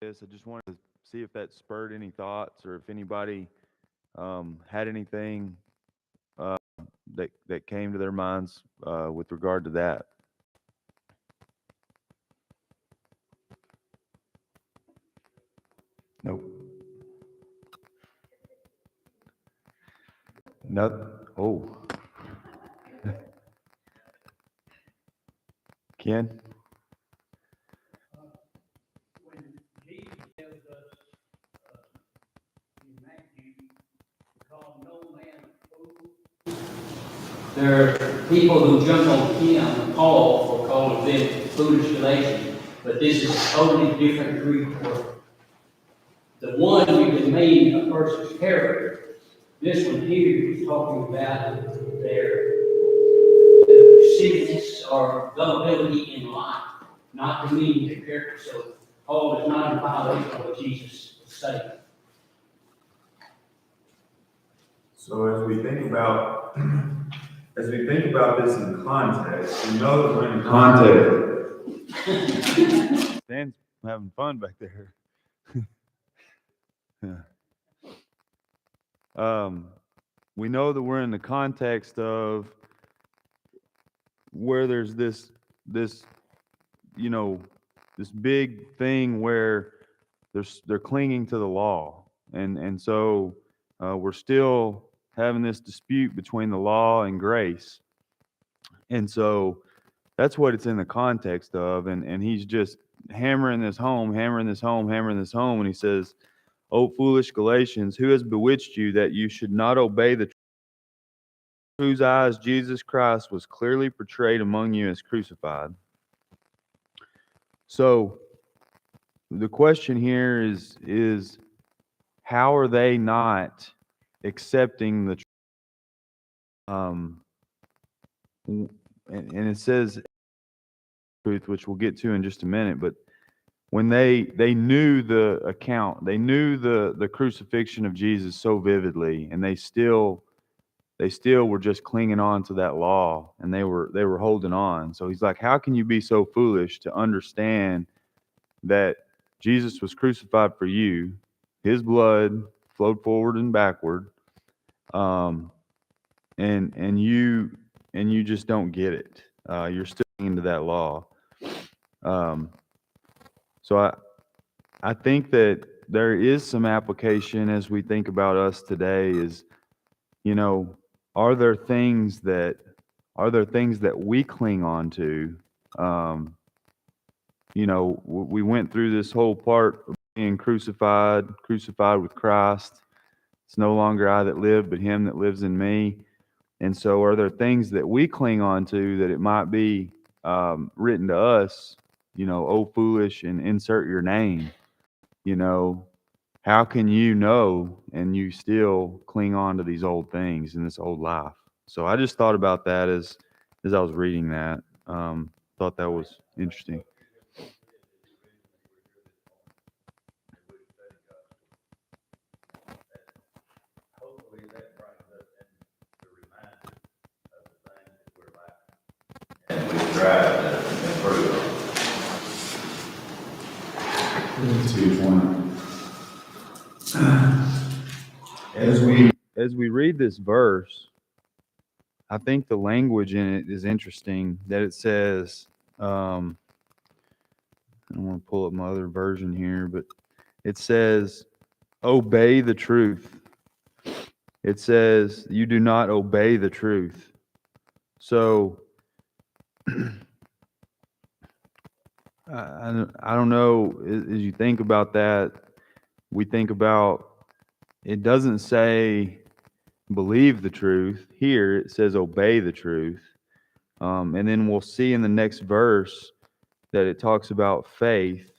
this. I just wanted to see if that spurred any thoughts or if anybody had anything that came to their minds with regard to that. Nope. No. Oh, Ken. There are people who jump on him, Paul, for calling them foolish Galatians, but this is a totally different Greek word. The one you can mean a person's character. This one here is talking about their seriousness or gullibility in life, not to mean their character. So Paul is not in violation of what Jesus was saying. So as we think about this in context, we know that we're in context. Dan's having fun back there. Yeah. We know that we're in the context of where there's this this big thing where they're clinging to the law, and so we're still having this dispute between the law and grace, and so that's what it's in the context of, and he's just hammering this home, hammering this home, hammering this home, and he says, "O foolish Galatians, who has bewitched you that you should not obey the truth, whose eyes Jesus Christ was clearly portrayed among you as crucified?" So the question here is how are they not accepting the and it says truth, which we'll get to in just a minute, but when they knew the account, they knew the crucifixion of Jesus so vividly, and they still were just clinging on to that law, and they were holding on. So he's like, how can you be so foolish to understand that Jesus was crucified for you, his blood flowed forward and backward, and you just don't get it. You're still into that law. So I think that there is some application as we think about us today. Is, are there things that we cling on to? We went through this whole part of being crucified with Christ. It's no longer I that live, but him that lives in me. And so are there things that we cling on to that it might be written to us, oh foolish, and insert your name? How can you know and you still cling on to these old things in this old life? So I just thought about that as I was reading that. Thought that was interesting. And we strive to improve. 2:20. As we read this verse, I think the language in it is interesting. That it says, I don't want to pull up my other version here, but it says, "Obey the truth." It says, "You do not obey the truth." So I don't know. As you think about that, we think about, it doesn't say believe the truth. Here it says obey the truth. And then we'll see in the next verse that it talks about faith.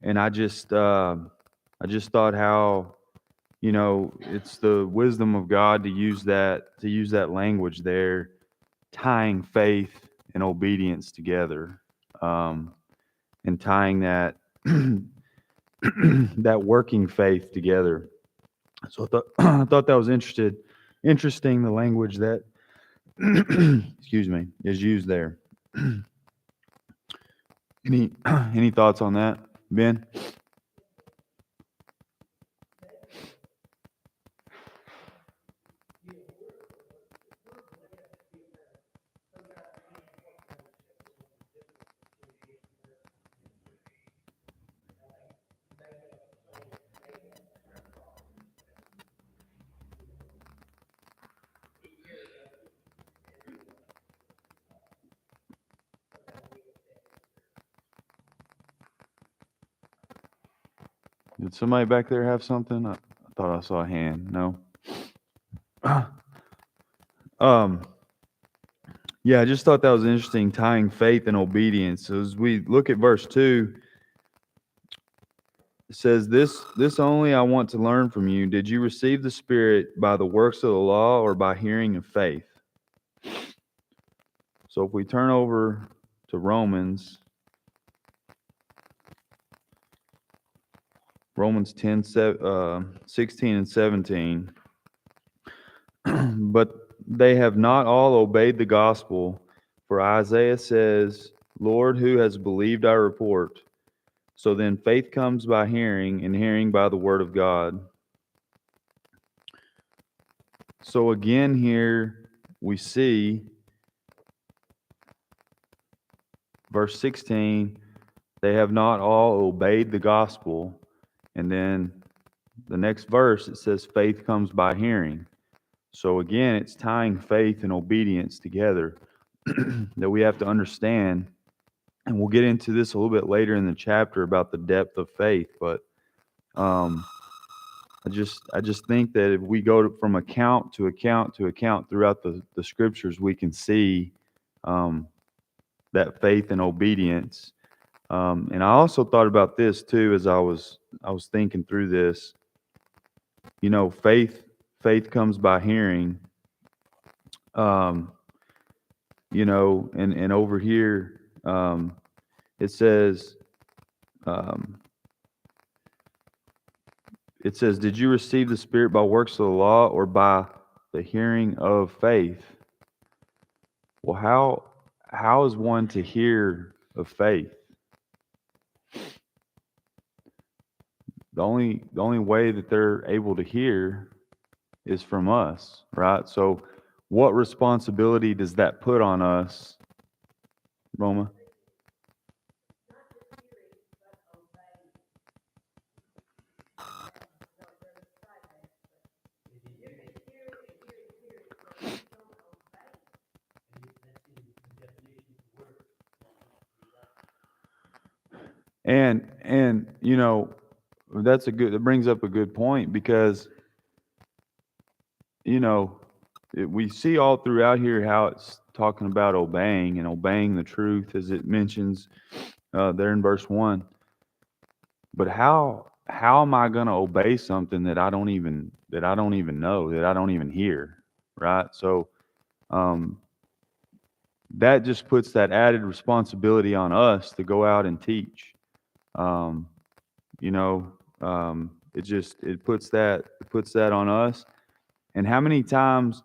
And I just thought how, it's the wisdom of God to use that language there, tying faith and obedience together, and tying that that working faith together. So I thought that was interesting, the language that excuse me, is used there. Any thoughts on that? Ben? Did somebody back there have something? I thought I saw a hand. No. um. Yeah, I just thought that was interesting, tying faith and obedience. So as we look at verse 2, it says, This only I want to learn from you. Did you receive the Spirit by the works of the law or by hearing of faith? So if we turn over to Romans 10, 16 and 17, but they have not all obeyed the gospel. For Isaiah says, Lord, who has believed our report? So then faith comes by hearing, and hearing by the word of God. So again here we see verse 16, they have not all obeyed the gospel. And then the next verse it says faith comes by hearing. So again, it's tying faith and obedience together that we have to understand. And we'll get into this a little bit later in the chapter about the depth of faith. But I just think that if we go from account to account to account throughout the scriptures, we can see that faith and obedience. And I also thought about this too as I was thinking through this. You know, faith comes by hearing. You know, and over here it says. It says, did you receive the Spirit by works of the law or by the hearing of faith? Well, how is one to hear of faith? The only way that they're able to hear is from us, right? So what responsibility does that put on us, Roma? And you know, that brings up a good point because you know, we see all throughout here how it's talking about obeying and obeying the truth as it mentions there in verse 1. But how am I going to obey something that I don't even know, that I don't even hear, right? So um, that just puts that added responsibility on us to go out and teach. Um, you know, it puts that on us. And how many times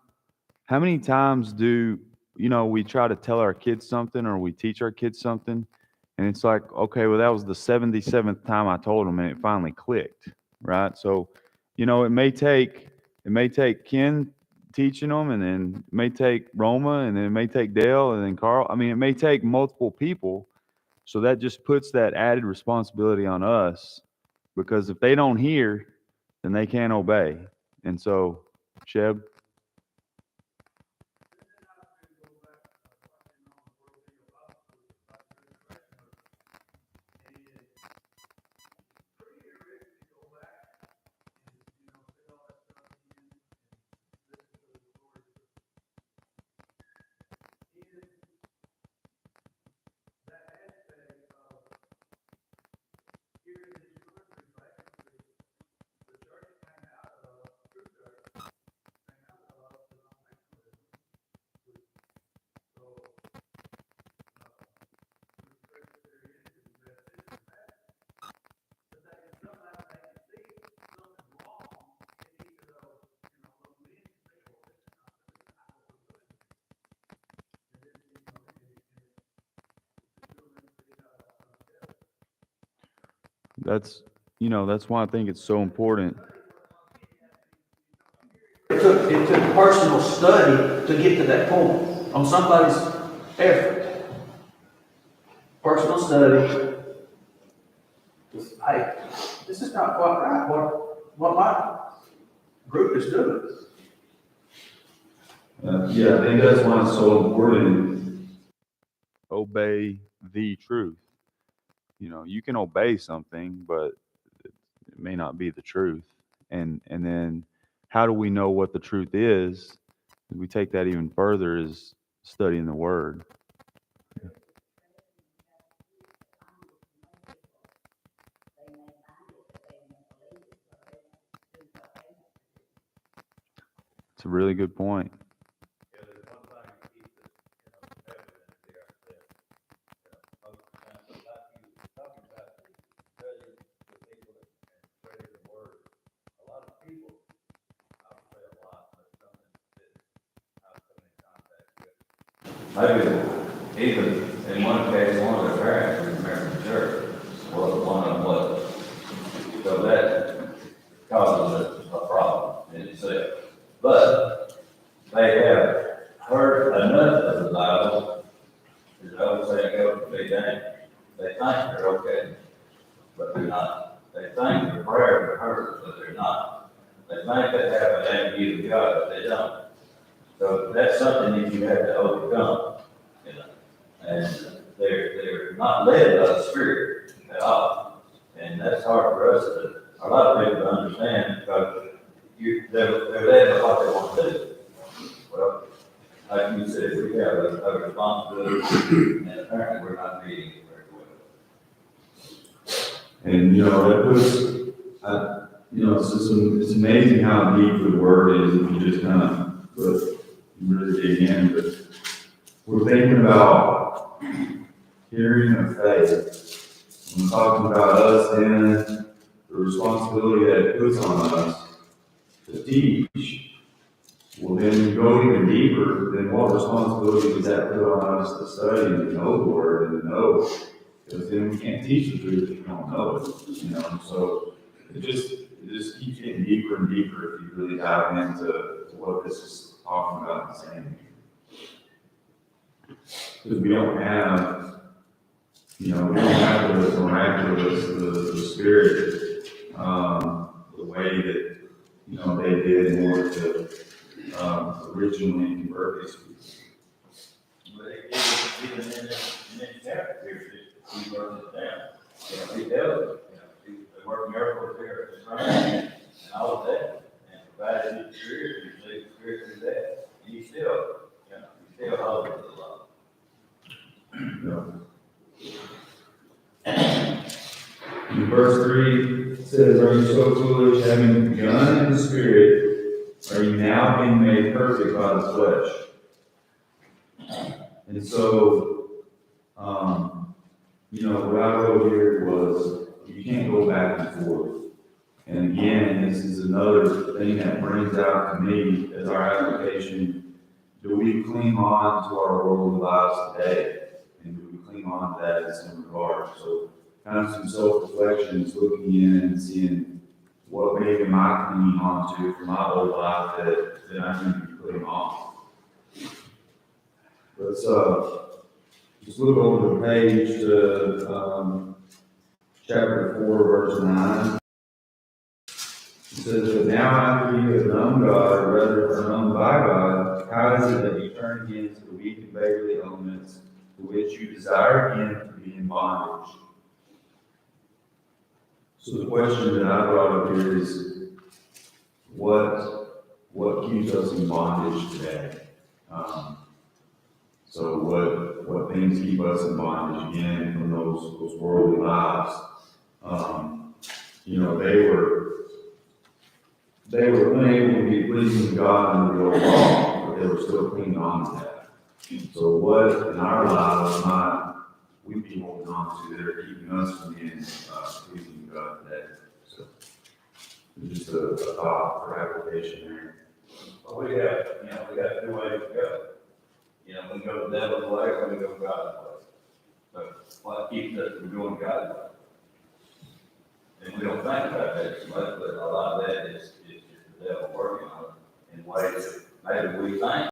do we try to tell our kids something or we teach our kids something, and it's like, okay, well, that was the 77th time I told them, and it finally clicked, right? So, it may take Ken teaching them, and then it may take Roma, and then it may take Dale, and then Carl. I mean, it may take multiple people. So that just puts that added responsibility on us, because if they don't hear, then they can't obey. And so, Sheb. That's, that's why I think it's so important. It took personal study to get to that point on somebody's effort. Personal study. Just, hey, this is not quite right. What my group is doing. Yeah, I think that's why it's so important. Obey the truth. You can obey something, but it may not be the truth. And then how do we know what the truth is? We take that even further is studying the word. It's a really good point. Maybe even in one case, one of their parents was a member of the church, was one of them was. So that causes a problem in itself. But they have heard enough of the Bible, as I would say, go to be dang. They think they're okay, but they're not. They think their prayers are heard, but they're not. They think they have an attitude of God, but they don't. So that's something that you have to overcome, and they're not led by the Spirit at all. And that's hard for us a lot of people to understand because they're led by what they want to do. Well, like you said, we have a responsibility, and apparently we're not meeting it very well. And that puts, it's amazing how deep the word is if you just kind of really dig in. But we're thinking about hearing of faith. When we're talking about us and the responsibility that it puts on us to teach. Well, then you go even deeper, then what responsibility does that put on us to study and to know the word and to know? Because then we can't teach the truth if you don't know it, So it just keeps getting deeper and deeper if you really dive into what this is talking about and saying. Because we don't have, the miraculous, the spirit, the way that, they did in order to originally convert these people. But even in this chapter, he wrote it down. He tells us, they work miracles here at the front and all of that, and provided his spirit, you see the spirit through that, and he still holds it a lot. In verse 3 it says, "Are you so foolish, having begun in the spirit, are you now being made perfect by the flesh?" And so, what I wrote here was, you can't go back and forth. And again, this is another thing that brings out to me as our application. Do we cling on to our worldly lives today? And do we cling on to that in some regard? So, kind of some self-reflections, looking in and seeing what maybe am I clinging on to for my old life that I need to be putting off. Let's just look over the page to chapter 4, verse 9. It says, "But now after you have known God, or rather are known by God, how is it that you turn again to the weak and beggarly elements to which you desire again to be in bondage?" So the question that I brought up here is, what keeps us in bondage today? So what things keep us in bondage again from those worldly lives? They were unable to be pleasing to God under the old law, but they were still clinging on to that. So what in our lives might we be holding on to that are keeping us from being pleasing to God today? So just a thought for application there. Well, we got 2 ways to go. We go the devil's way or we go God's way. So what keeps us from doing God's way? think about that too much, but a lot of that is just the devil working on it in ways that maybe we think